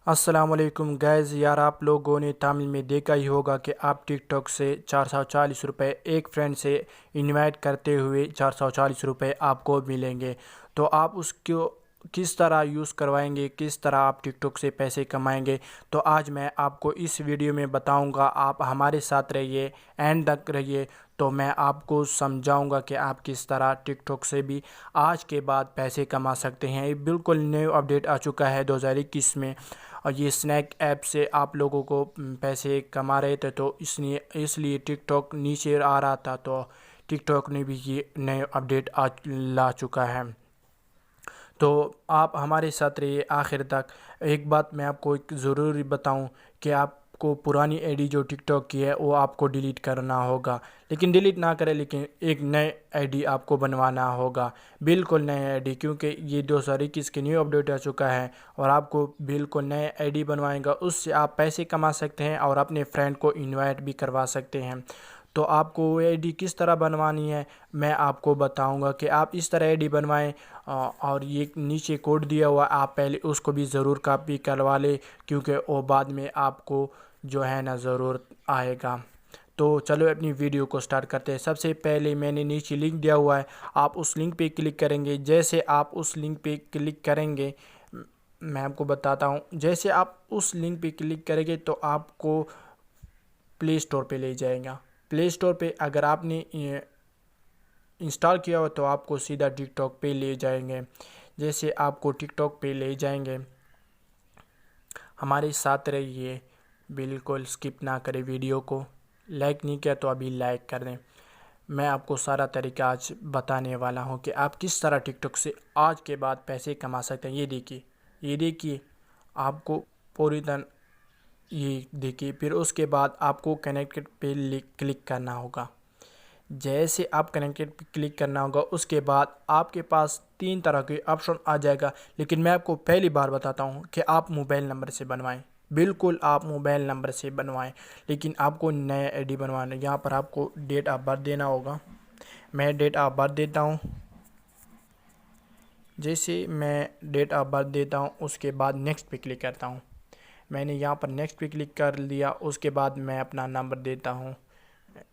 السلام علیکم گائز، یار آپ لوگوں نے تامل میں دیکھا ہی ہوگا کہ آپ ٹک ٹاک سے 440 روپے ایک فرینڈ سے انوائٹ کرتے ہوئے 440 روپے آپ کو ملیں گے۔ تو آپ اس کو کس طرح یوز کروائیں گے، کس طرح آپ ٹک ٹاک سے پیسے کمائیں گے، تو آج میں آپ کو اس ویڈیو میں بتاؤں گا۔ آپ ہمارے ساتھ رہیے، اینڈ تک رہیے، تو میں آپ کو سمجھاؤں گا کہ آپ کس طرح ٹک ٹاک سے بھی آج کے بعد پیسے کما سکتے ہیں۔ یہ بالکل نیو اپڈیٹ آ چکا ہے 2021 میں، اور یہ اسنیک ایپ سے آپ لوگوں کو پیسے کما رہے تھے، تو اس لیے ٹک ٹاک نیچے آ رہا تھا، تو ٹک ٹاک نے بھی یہ نئے اپڈیٹ لا چکا ہے۔ تو آپ ہمارے ساتھ رہیے آخر تک۔ ایک بات میں آپ کو ضروری بتاؤں کہ آپ کو پرانی آئی ڈی جو ٹک ٹاک کی ہے وہ آپ کو ڈیلیٹ کرنا ہوگا، لیکن ڈیلیٹ نہ کریں، لیکن ایک نئے آئی ڈی آپ کو بنوانا ہوگا، بالکل نئے آئی ڈی، کیونکہ یہ 2021 کی نیو اپڈیٹ آ چکا ہے، اور آپ کو بالکل نئے آئی ڈی بنوائیں گا۔ اس سے آپ پیسے کما سکتے ہیں اور اپنے فرینڈ کو انوائٹ بھی کروا سکتے ہیں۔ تو آپ کو وہ آئی ڈی کس طرح بنوانی ہے میں آپ کو بتاؤں گا کہ آپ اس طرح آئی ڈی بنوائیں، اور یہ نیچے کوڈ دیا ہوا، آپ پہلے اس کو بھی ضرور کاپی کروا لیں، کیونکہ وہ بعد میں آپ کو جو ہے نا ضرورت آئے گا۔ تو چلو اپنی ویڈیو کو سٹارٹ کرتے ہیں۔ سب سے پہلے میں نے نیچے لنک دیا ہوا ہے، آپ اس لنک پہ کلک کریں گے۔ جیسے آپ اس لنک پہ کلک کریں گے، میں آپ کو بتاتا ہوں، جیسے آپ اس لنک پہ کلک کریں گے تو آپ کو پلے اسٹور پہ لے جائے گا۔ پلے اسٹور پہ اگر آپ نے انسٹال کیا ہو تو آپ کو سیدھا ٹک ٹاک پہ لے جائیں گے۔ جیسے آپ کو ٹک ٹاک پہ لے جائیں گے، ہمارے ساتھ رہیے، بالکل سکپ نہ کریں ویڈیو کو۔ لائک نہیں کیا تو ابھی لائک کر دیں۔ میں آپ کو سارا طریقہ آج بتانے والا ہوں کہ آپ کس طرح ٹک ٹاک سے آج کے بعد پیسے کما سکتے ہیں۔ یہ دیکھیے آپ کو پوری طرح، یہ دیکھیے، پھر اس کے بعد آپ کو کنیکٹڈ پہ کلک کرنا ہوگا۔ جیسے آپ کنیکٹڈ پہ کلک کرنا ہوگا، اس کے بعد آپ کے پاس 3 طرح کے آپشن آ جائے گا، لیکن میں آپ کو پہلی بار بتاتا ہوں کہ آپ موبائل نمبر سے بنوائیں، بالکل آپ موبائل نمبر سے بنوائیں، لیکن آپ کو نیا آئی ڈی بنوانا ہے۔ یہاں پر آپ کو ڈیٹ آف برتھ دینا ہوگا، میں ڈیٹ آف برتھ دیتا ہوں۔ جیسے میں ڈیٹ آف برتھ دیتا ہوں، اس کے بعد نیکسٹ پہ کلک کرتا ہوں۔ میں نے یہاں پر نیکسٹ پہ کلک کر لیا، اس کے بعد میں اپنا نمبر دیتا ہوں۔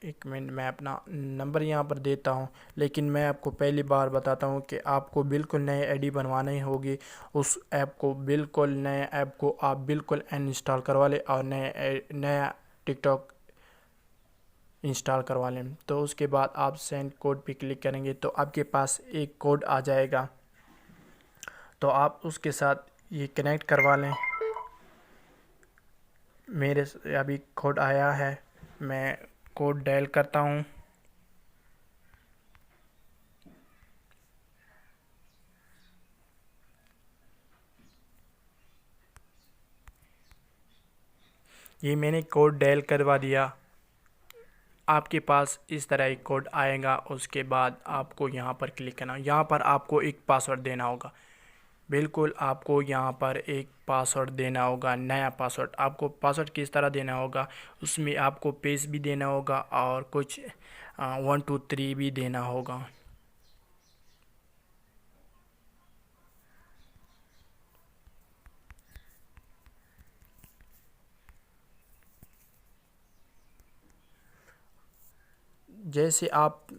ایک منٹ، میں اپنا نمبر یہاں پر دیتا ہوں، لیکن میں آپ کو پہلی بار بتاتا ہوں کہ آپ کو بالکل نئے آئی ڈی بنوانا ہی ہوگی۔ اس ایپ کو بالکل، نئے ایپ کو آپ بالکل انسٹال کروا لیں، اور نیا ٹک ٹاک انسٹال کروا لیں۔ تو اس کے بعد آپ سینڈ کوڈ پہ کلک کریں گے تو آپ کے پاس ایک کوڈ آ جائے گا، تو آپ اس کے ساتھ یہ کنیکٹ کروا لیں۔ میرے ابھی کوڈ آیا ہے، میں کوڈ ڈائل کرتا ہوں۔ یہ میں نے کوڈ ڈائل کروا دیا، آپ کے پاس اس طرح ایک کوڈ آئے گا۔ اس کے بعد آپ کو یہاں پر کلک کرنا، یہاں پر آپ کو ایک پاسورڈ دینا ہوگا، بالکل آپ کو یہاں پر ایک پاسورڈ دینا ہوگا، نیا پاسورڈ۔ آپ کو پاسورڈ کس طرح دینا ہوگا، اس میں آپ کو پیس بھی دینا ہوگا اور کچھ 1 2 3 بھی دینا ہوگا۔ جیسے آپ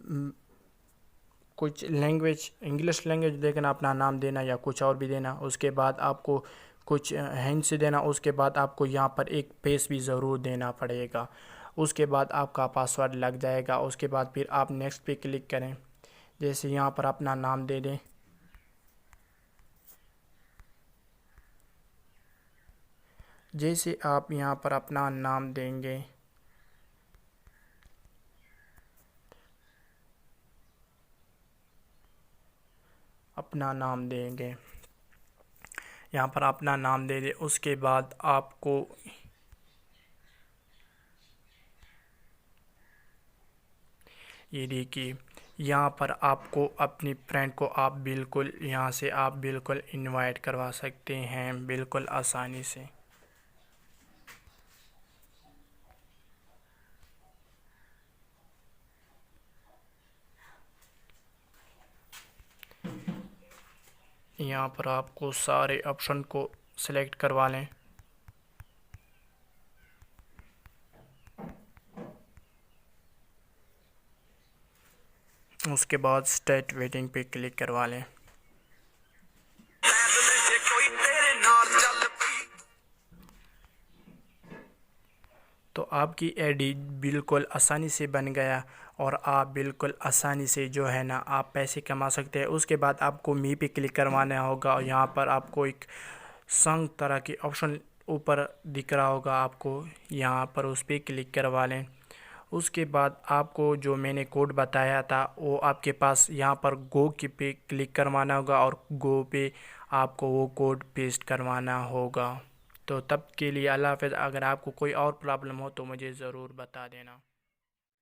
کچھ لینگویج، انگلش لینگویج دیکھنا، اپنا نام دینا یا کچھ اور بھی دینا۔ اس کے بعد آپ کو کچھ ہینڈ سے دینا، اس کے بعد آپ کو یہاں پر ایک پیس بھی ضرور دینا پڑے گا۔ اس کے بعد آپ کا پاسورڈ لگ جائے گا۔ اس کے بعد پھر آپ نیکسٹ پہ کلک کریں۔ جیسے یہاں پر اپنا نام دے دیں، جیسے آپ یہاں پر اپنا نام دیں گے، اپنا نام دیں گے، یہاں پر اپنا نام دے دیں۔ اس کے بعد آپ کو یہ دیکھیے، یہاں پر آپ کو اپنی فرینڈ کو آپ بالکل یہاں سے آپ بالکل انوائٹ کروا سکتے ہیں، بالکل آسانی سے۔ یہاں پر آپ کو سارے آپشن کو سلیکٹ کروا لیں۔ اس کے بعد اسٹارٹ ویٹنگ پہ کلک کروا لیں۔ تو آپ کی آئی ڈی بالکل آسانی سے بن گیا اور آپ بالکل آسانی سے جو ہے نا آپ پیسے کما سکتے ہیں۔ اس کے بعد آپ کو می پہ کلک کروانا ہوگا اور یہاں پر آپ کو ایک سنگ طرح کی آپشن اوپر دکھ رہا ہوگا، آپ کو یہاں پر اس پہ کلک کروا لیں۔ اس کے بعد آپ کو جو میں نے کوڈ بتایا تھا وہ آپ کے پاس یہاں پر گو کے پہ کلک کروانا ہوگا اور گو پہ آپ کو وہ کوڈ پیسٹ کروانا ہوگا۔ تو تب کے لیے اللہ حافظ۔ اگر آپ کو کوئی اور پرابلم ہو تو مجھے ضرور بتا دینا۔